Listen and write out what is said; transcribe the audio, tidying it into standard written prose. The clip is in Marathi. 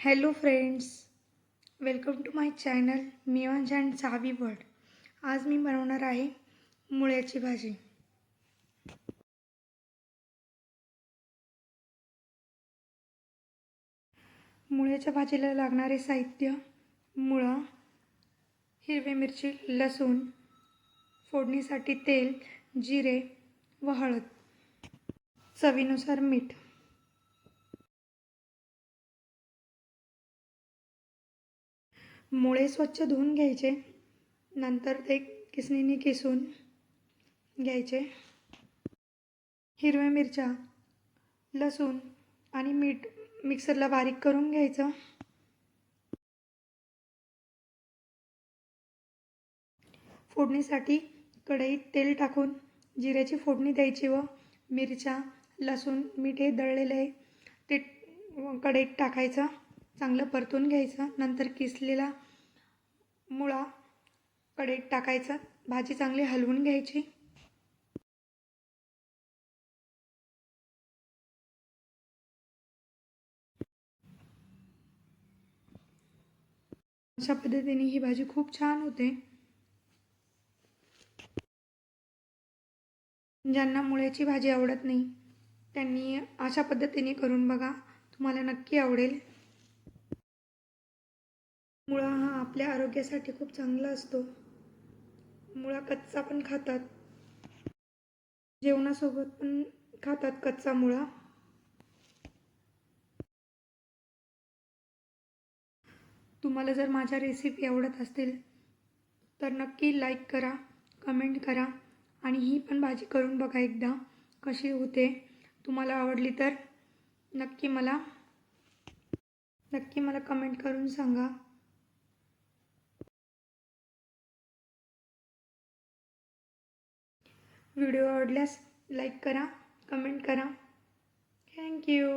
Hello friends, welcome to my channel मिवांज अँड सावी वर्ल्ड. आज मी बनवणार आहे मुळ्याची भाजी. मुळ्याच्या भाजीला लागणारे साहित्य: मुळा, हिरवी मिरची, लसूण, फोडणीसाठी तेल, जिरे व हळद, चवीनुसार मीठ. मुळे स्वच्छ धुवून घ्यायचे, नंतर ते किसणीने किसून घ्यायचे. हिरव्या मिरच्या, लसूण आणि मीठ मिक्सरला बारीक करून घ्यायचं. फोडणीसाठी कढईत तेल टाकून जिऱ्याची फोडणी द्यायची व मिरच्या, लसूण, मीठ हे दळलेलं आहे ते कढईत टाकायचं. चांगलं परतून घ्यायचं. नंतर किसलेला मुळा कढईत टाकायचा. भाजी चांगली हलवून घ्यायची. अशा पद्धतीने ही भाजी खूप छान होते. ज्यांना मुळ्याची भाजी आवडत नाही त्यांनी अशा पद्धतीने करून बघा, तुम्हाला नक्की आवडेल. मुळा हा आपल्या आरोग्यासाठी खूप चांगला असतो. मुळा कच्चा पण खातात, जेवणासोबत पण खातात कच्चा मुळा. तुम्हाला जर माझ्या रेसिपी आवडत असतील तर नक्की लाईक करा, कमेंट करा आणि ही पण भाजी करून बघा एकदा कशी होते. तुम्हाला आवडली तर नक्की मला कमेंट करून सांगा. व्हिडिओ आवडल्यास लाईक करा, कमेंट करा. थँक्यू.